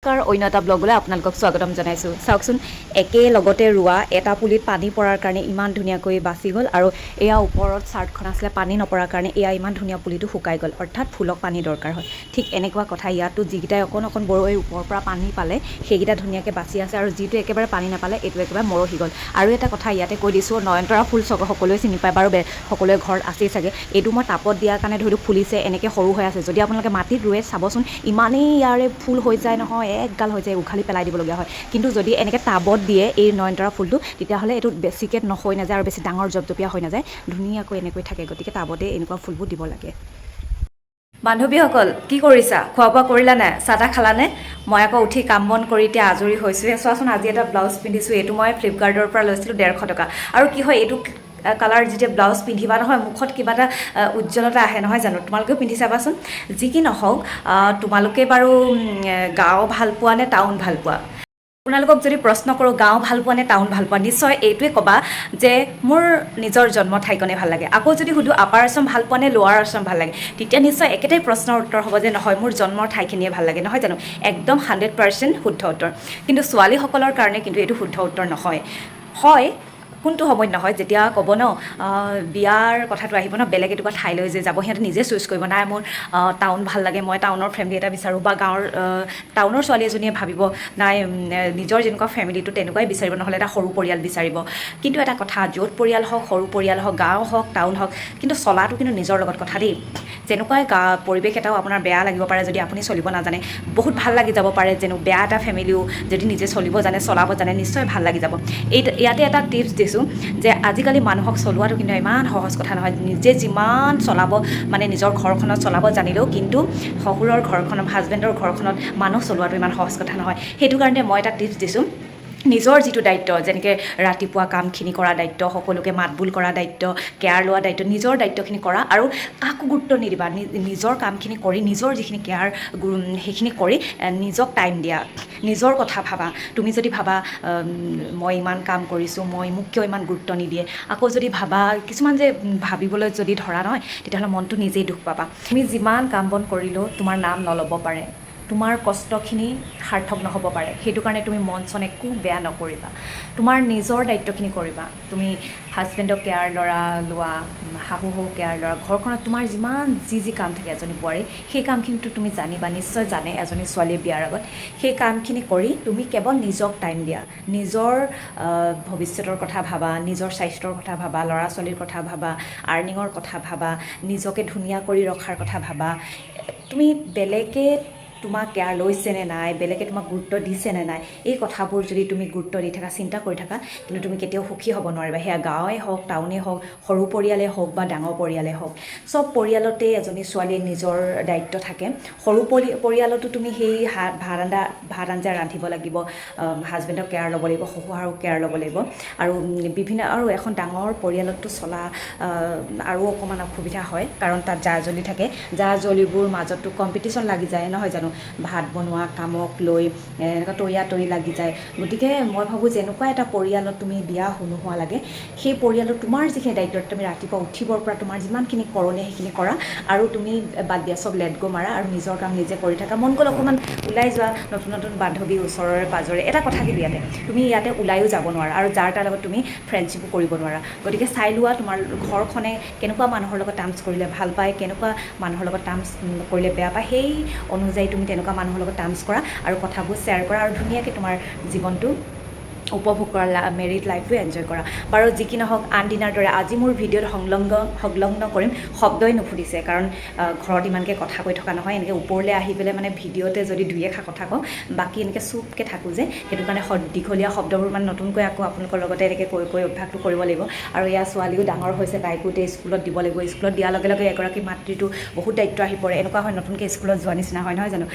অন্য এটা ব্লগলৈ আপোনালোকক স্বাগতম জনাইছোঁ। চাওকচোন, একে লগতে ৰোৱা এটা পুলিত পানী পৰাৰ কাৰণে ইমান ধুনীয়াকৈ বাচি গ'ল, আৰু এয়া ওপৰত চাৰ্টখন আছিলে পানী নপৰাৰ কাৰণে এয়া ইমান ধুনীয়া পুলিটো শুকাই গ'ল। অৰ্থাৎ ফুলক পানী দৰকাৰ হয়। ঠিক এনেকুৱা কথা ইয়াতো যিকেইটাই অকণ অকণ বৰৈ ওপৰৰ পৰা পানী পালে সেইকেইটা ধুনীয়াকৈ বাচি আছে, আৰু যিটো একেবাৰে পানী নাপালে এইটো একেবাৰে মৰহি গ'ল। আৰু এটা কথা ইয়াতে কৈ দিছোঁ, নয়নতৰা ফুল সকলোৱে চিনি পায় বাৰু, সকলোৱে ঘৰত আছেই চাগে। এইটো মই টাপত দিয়াৰ কাৰণে ধৰি লওক ফুলিছে, এনেকৈ সৰু হৈ আছে। যদি আপোনালোকে মাটিত ৰুৱে চাবচোন, ইমানেই ইয়াৰে ফুল হৈ যায় নহয়, একগাল হৈ যায়, উঘালি পেলাই দিবলগীয়া হয়। কিন্তু যদি এনেকৈ টাবত দিয়ে এই নয়নতৰা ফুলটো, তেতিয়াহ'লে এইটো বেছিকৈ নহৈ নাযায় আৰু বেছি ডাঙৰ জপজপীয়া হৈ নাযায়, ধুনীয়াকৈ এনেকৈ থাকে। গতিকে টাবতে এনেকুৱা ফুলবোৰ দিব লাগে। বান্ধৱীসকল, কি কৰিছা? খোৱা বোৱা কৰিলা নাই? চাহ তাহ খালানে? মই আকৌ উঠি কাম বন কৰি এতিয়া আজৰি হৈছোঁহে। চোৱাচোন, আজি এটা ব্লাউজ পিন্ধিছোঁ, এইটো মই ফ্লিপকাৰ্টৰ পৰা লৈছিলোঁ 150 টকা। আৰু কি হয়, এইটো কালাৰ যেতিয়া ব্লাউজ পিন্ধিবা নহয়, মুখত কিবা এটা উজ্জ্বলতা আহে নহয় জানো? তোমালোকেও পিন্ধি চাবাচোন। যি কি নহওক, তোমালোকে বাৰু গাঁও ভাল পোৱা নে টাউন ভাল পোৱা? আপোনালোকক যদি প্ৰশ্ন কৰোঁ গাঁও ভাল পোৱা নে টাউন ভাল পোৱা, নিশ্চয় এইটোৱে ক'বা যে মোৰ নিজৰ জন্ম ঠাইকণে ভাল লাগে। আকৌ যদি সুধোঁ আপাৰ আছাম ভাল পোৱা নে লোৱাৰ আছাম ভাল লাগে, তেতিয়া নিশ্চয় একেটাই প্ৰশ্নৰ উত্তৰ হ'ব যে নহয়, মোৰ জন্মৰ ঠাইখিনিয়ে ভাল লাগে, নহয় জানো? একদম 100% শুদ্ধ উত্তৰ। কিন্তু ছোৱালীসকলৰ কাৰণে কিন্তু এইটো শুদ্ধ উত্তৰ নহয়। হয়, কোনটো সময়ত নহয়, যেতিয়া ক'ব ন বিয়াৰ কথাটো আহিব ন, বেলেগ এটুকুৰা ঠাইলৈ যে যাব, সিহঁতে নিজে চুজ কৰিব, নাই মোৰ টাউন ভাল লাগে, মই টাউনৰ ফেমিলি এটা বিচাৰোঁ, বা গাঁৱৰ টাউনৰ ছোৱালী এজনীয়ে ভাবিব নাই নিজৰ যেনেকুৱা ফেমিলিটো তেনেকুৱাই বিচাৰিব, নহ'লে এটা সৰু পৰিয়াল বিচাৰিব। কিন্তু এটা কথা, য'ত পৰিয়াল হওক, সৰু পৰিয়াল হওক, গাঁও হওক, টাউন হওক, কিন্তু চলাটো কিন্তু নিজৰ লগত কথা দেই। যেনেকুৱাই পৰিৱেশ এটাও আপোনাৰ বেয়া লাগিব পাৰে যদি আপুনি চলিব নাজানে, বহুত ভাল লাগি যাব পাৰে। বেয়া এটা ফেমিলিও যদি নিজে চলিব জানে, চলাব জানে, নিশ্চয় ভাল লাগি যাব। ইয়াতে এটা টিপছ দিছোঁ যে আজিকালি মানুহক চলোৱাটো কিন্তু ইমান সহজ কথা নহয়। নিজে যিমান চলাব, মানে নিজৰ ঘৰখনত চলাব জানিলেও কিন্তু শহুৰৰ ঘৰখনত, হাজবেণ্ডৰ ঘৰখনত মানুহ চলোৱাটো ইমান সহজ কথা নহয়। সেইটো কাৰণে মই এটা টিপছ দিছোঁ, নিজৰ যিটো দায়িত্ব, যেনেকৈ ৰাতিপুৱা কামখিনি কৰা দায়িত্ব, সকলোকে মাতবোল কৰা দায়িত্ব, কেয়াৰ লোৱা দায়িত্ব, নিজৰ দায়িত্বখিনি কৰা, আৰু কাকো গুৰুত্ব নিদিবা। নিজৰ কামখিনি কৰি, নিজৰ যিখিনি কেয়াৰ সেইখিনি কৰি নিজক টাইম দিয়া, নিজৰ কথা ভাবা। তুমি যদি ভাবা মই ইমান কাম কৰিছোঁ, মোক কিয় ইমান গুৰুত্ব নিদিয়ে, আকৌ যদি ভাবা, কিছুমান যে ভাবিবলৈ যদি ধৰা নহয়, তেতিয়াহ'লে মনটো নিজেই দুখ পাবা। তুমি যিমান কাম বন কৰিলেও তোমাৰ নাম নল'ব পাৰে, তোমাৰ কষ্টখিনি সাৰ্থক নহ'ব পাৰে। সেইটো কাৰণে তুমি মন চন একো বেয়া নকৰিবা, তোমাৰ নিজৰ দায়িত্বখিনি কৰিবা। তুমি হাজবেণ্ডক কেয়াৰ লোৱা, শাহুক কেয়াৰ লোৱা, ঘৰখনত তোমাৰ যিমান যি কাম থাকে এজনী বোৱাৰী, সেই কামখিনিতো তুমি জানিবা, নিশ্চয় জানে এজনী ছোৱালীয়ে বিয়াৰ আগত। সেই কামখিনি কৰি তুমি কেৱল নিজক টাইম দিয়া, নিজৰ ভৱিষ্যতৰ কথা ভাবা, নিজৰ স্বাস্থ্যৰ কথা ভাবা, ল'ৰা ছোৱালীৰ কথা ভাবা, আৰ্নিঙৰ কথা ভাবা, নিজকে ধুনীয়া কৰি ৰখাৰ কথা ভাবা। তুমি বেলেগে তোমাক কেয়াৰ লৈছেনে নাই, বেলেগে তোমাক গুৰুত্ব দিছেনে নাই, এই কথাবোৰ যদি তুমি গুৰুত্ব দি থাকা, চিন্তা কৰি থাকা, কিন্তু তুমি কেতিয়াও সুখী হ'ব নোৱাৰিবা। সেয়া গাঁৱেই হওক, টাউনেই হওক, সৰু পৰিয়ালেই হওক বা ডাঙৰ পৰিয়ালেই হওক, চব পৰিয়ালতেই এজনী ছোৱালীৰ নিজৰ দায়িত্ব থাকে। সৰু পৰিয়ালতো তুমি সেই ভাত আঞ্জা ৰান্ধিব লাগিব, হাজবেণ্ডক কেয়াৰ ল'ব লাগিব, শহুহাৰক কেয়াৰ ল'ব লাগিব, আৰু আৰু এখন ডাঙৰ পৰিয়ালতো চলা আৰু অকণমান অসুবিধা হয়, কাৰণ তাত জা জলি থাকে। জা জলিবোৰ মাজতো কম্পিটিশ্যন লাগি যায়, নহয় জানো? ভাত বনোৱা কামক লৈ এনেকুৱা তৰি লাগি যায়। গতিকে মই ভাবোঁ যেনেকুৱা এটা পৰিয়ালত তুমি বিয়া নোহোৱা লাগে, সেই পৰিয়ালত তোমাৰ যিখিনি দায়িত্ব, তুমি ৰাতিপুৱা উঠিবৰ পৰা তোমাৰ যিমানখিনি কৰণীয় সেইখিনি কৰা, আৰু তুমি বাদ দিয়া চব লেট গো মাৰা, আৰু নিজৰ কাম নিজে কৰি থাকা। মন গ'ল অকণমান ওলাই যোৱা, নতুন নতুন বান্ধৱী ওচৰৰে পাজৰে। এটা কথা কিন্তু তুমি ইয়াতে ওলাইও যাব নোৱাৰা, আৰু যাৰ তাৰ লগত তুমি ফ্ৰেণ্ডশ্বিপো কৰিব নোৱাৰা। গতিকে চাই লোৱা তোমাৰ ঘৰখনে কেনেকুৱা মানুহৰ লগত টাৰ্মছ কৰিলে ভাল পায়, কেনেকুৱা মানুহৰ লগত টাৰ্মছ কৰিলে বেয়া পায়, সেই অনুযায়ী তুমি তেনেকুৱা মানুহৰ লগত টাৰ্মছ কৰা, আৰু কথাবোৰ শ্বেয়াৰ কৰা, আৰু ধুনীয়াকৈ তোমাৰ জীৱনটো উপভোগ কৰা, মেৰিড লাইফটো এনজয় কৰা। বাৰু যি কি নহওক, আন দিনাৰ দৰে আজি মোৰ ভিডিঅ'ত সংলগ্ন কৰিম, শব্দই নুফুটিছে, কাৰণ ঘৰত ইমানকৈ কথা কৈ থকা নহয়। এনেকৈ ওপৰলৈ আহি পেলাই মানে ভিডিঅ'তে যদি দুই এষাৰ কথা কওঁ, বাকী এনেকৈ চুপকৈ থাকোঁ যে, সেইটো কাৰণে দীঘলীয়া শব্দবোৰ মানে নতুনকৈ আকৌ আপোনালোকৰ লগতে এনেকৈ কৈ অভ্যাসটো কৰিব লাগিব। আৰু ইয়াৰ ছোৱালীও ডাঙৰ হৈছে, তাইকো এতিয়া স্কুলত দিব লাগিব। স্কুলত দিয়াৰ লগে লগে এগৰাকী মাতৃটো বহুত দায়িত্ব আহি পৰে। এনেকুৱা হয়, নতুনকৈ স্কুলত যোৱা নিচিনা হয়, নহয় জানো?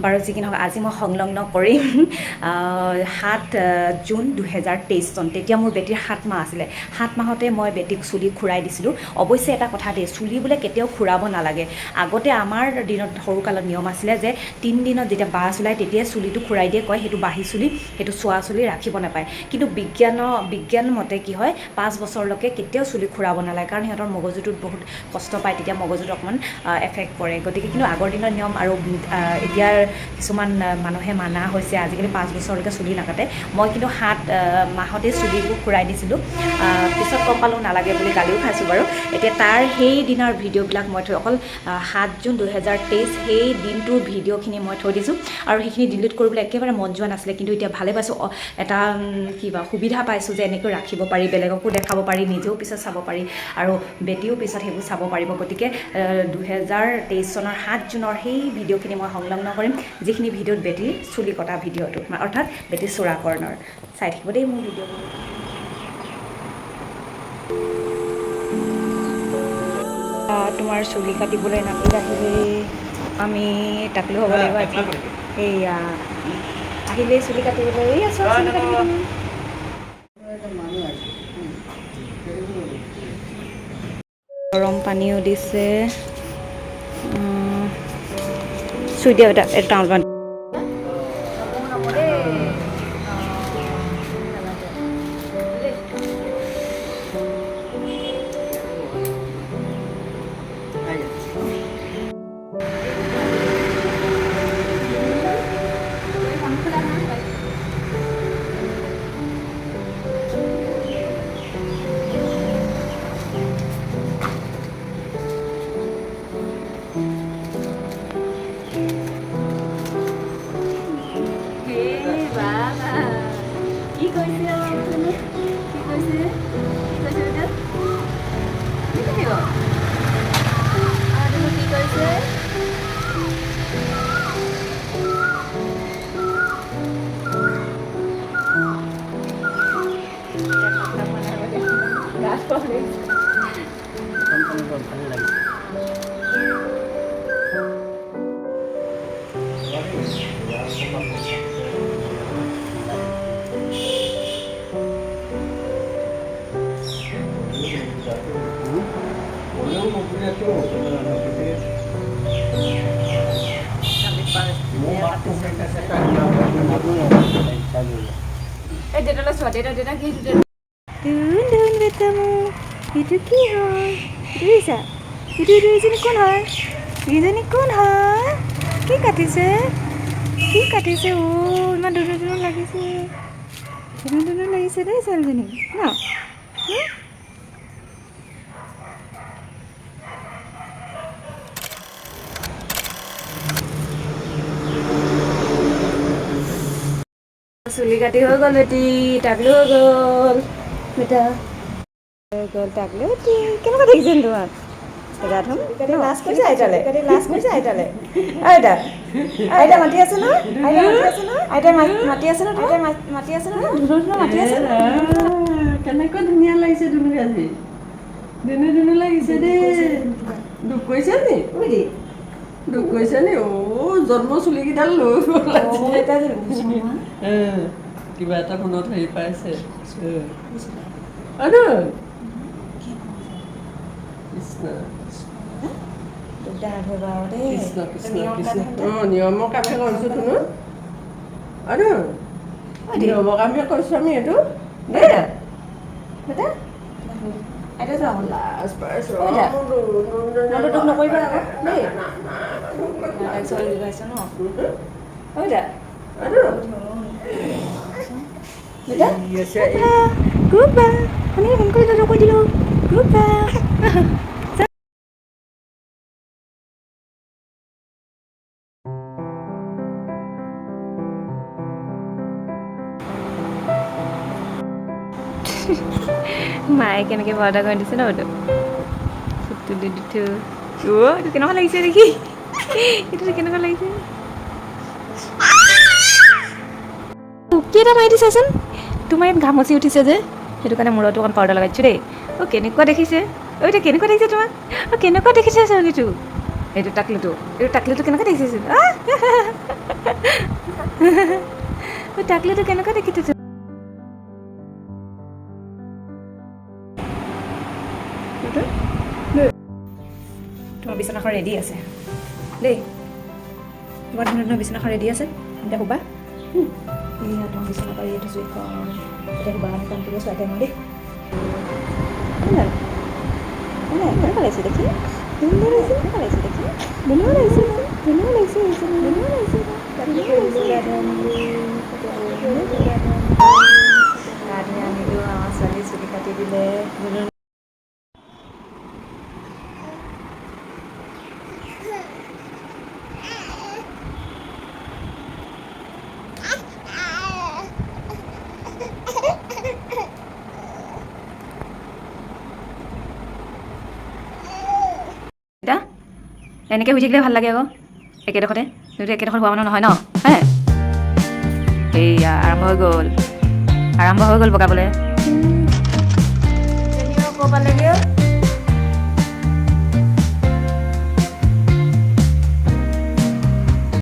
বাৰু যি কি নহওক, আজি মই সংলগ্ন কৰিম 7 জুন জুন 2023 চন। তেতিয়া মোৰ বেটীৰ 7 মাহ আছিলে। 7 মাহতে মই বেটীক চুলি খুৰাই দিছিলোঁ। অৱশ্যে এটা কথা দেই, চুলি বোলে কেতিয়াও খুৰাব নালাগে। আগতে আমাৰ দিনত সৰুকালত নিয়ম আছিলে যে 3 দিনত যেতিয়া বাছ ওলায় তেতিয়াই চুলিটো খুৰাই দিয়ে, কয় সেইটো বাঢ়ি চুলি, সেইটো চোৱা চুলি ৰাখিব নাপায়। কিন্তু বিজ্ঞান মতে কি হয়, 5 বছৰলৈকে কেতিয়াও চুলি খুৰাব নালাগে, কাৰণ সিহঁতৰ মগজুটোত বহুত কষ্ট পায়, তেতিয়া মগজুত অকণমান এফেক্ট পৰে। গতিকে কিন্তু আগৰ দিনৰ নিয়ম আৰু এতিয়াৰ কিছুমান মানুহে মানা হৈছে, আজিকালি 5 বছৰলৈকে চুলি নাকাটে। মই কিন্তু 7 মাহতে চুলিবোৰ খুৰাই দিছিলোঁ। পিছত গম পালোঁ নালাগে বুলি, গালিও খাইছোঁ বাৰু। এতিয়া তাৰ সেই দিনৰ ভিডিঅ'বিলাক মই থৈ, অকল 7 জুন 2023 সেই দিনটোৰ ভিডিঅ'খিনি মই থৈ দিছোঁ, আৰু সেইখিনি ডিলিট কৰিবলৈ একেবাৰে মন যোৱা নাছিলে। কিন্তু এতিয়া ভালে পাইছোঁ, এটা সুবিধা পাইছোঁ যে এনেকৈ ৰাখিব পাৰি, বেলেগকো দেখাব পাৰি, নিজেও পিছত চাব পাৰি, আৰু বেটীও পিছত সেইবোৰ চাব পাৰিব। গতিকে 2023 চনৰ 7 জুনৰ সেই ভিডিঅ'খিনি মই সংলগ্ন কৰিম, যিখিনি ভিডিঅ'ত বেটীৰ চুলি কটা ভিডিঅ'টো, অৰ্থাৎ বেটীৰ চোৰাকৰণৰ। চাই থাকিব দেই মোৰ ভিডিঅ'বোৰ। তোমাৰ চুলি কাটিবলৈ নাপিত আহিলে, আমি টাকলু হ'ব লাগিব আজি। এইয়া আহিলে চুলি কাটিবলৈ, এইয়া চব চুলি কাটিবলৈ। গৰম পানীও দিছে। চুই দিয়া এটা টাউন পানী। Itu কি হয়? Itu ইজনী কোন হয়? ইজনী কোন হয়? কি কাটিছে? কি কাটিছে? ইমান ধুনীয়া লাগিছে। ধুনীয়া লাগিছে দেই ছোৱালীজনী ন? চুলি কাটি হৈ গ'ল বেটি, টাকলু হৈ গ'ল বেটা, হৈ গ'ল টাকলু। কেনেকুৱা দেখিছে তোমাক? লাজ কৰিছে আইতালে, আইতা মাতি আছে ন? আইতাই মাতি আছে ন? কেনেকুৱা ধুনীয়া লাগিছে তুমি আজি, ধুনু লাগিছে দেই। দুখ কৰিছে নি? দুখ কৰিছে নি? জন্ম চুলিকেইডাল লৈ গ'ল। কিবা এটা মনত হেৰি পাইছে। নিয়মৰ কামে কৰিছোঁ ধুনু, নিয়মৰ কামে কৰিছোঁ আমি এইটো দেই। লাজ পাইছোঁ দুখ নকৰিবা আকৌ দেই। মায়ে কেনেকৈ পৰ্দা কৰি দিছে ন এইটো। এইটো কেনেকুৱা লাগিছে দেখি, এইটো কেনেকুৱা লাগিছে। কেইটা মাৰি দিছাচোন, তোমাৰ ইয়াত ঘামচি উঠিছে যে, সেইটো কাৰণে মূৰতো অকণ পাউডাৰ লগাইছোঁ দেই। কেনেকুৱা দেখিছে, এতিয়া কেনেকুৱা দেখিছে তোমাক, কেনেকুৱা দেখিছে ছোৱালীটো। এইটো টাকলুটো কেনেকুৱা দেখিছে, টাকলুটো কেনেকুৱা দেখিছে। তোমাৰ বিচনাখন ৰেডি আছে দেই তোমাৰ ধুনীয়া ধুনীয়া বিচনাখন ৰেডি আছে এতিয়া শুবা এয়া তোমাৰ বিচনা পাৰি থৈছোঁ এখন এতিয়া শুবা আমি কাম কৰি আছোঁ আইতাই মই দেই কেনেকুৱা লাগিছে দেখি ধুনীয়া লাগিছে কেনেকুৱা লাগিছে দেখি ধুনীয়া লাগিছে ধুনীয়া লাগিছে ধুনীয়া লাগিছে গা ধুই আনিলোঁ আমাৰ ছোৱালী চুলি কাটি দিলে এতিয়া এনেকৈ শুই থাকিলে ভাল লাগে আকৌ একেডোখৰতে তুমিতো একেডোখৰত হোৱা মানুহ নহয় ন হে এইয়া আৰম্ভ হৈ গ'ল বগাবলৈ ক'ব লাগে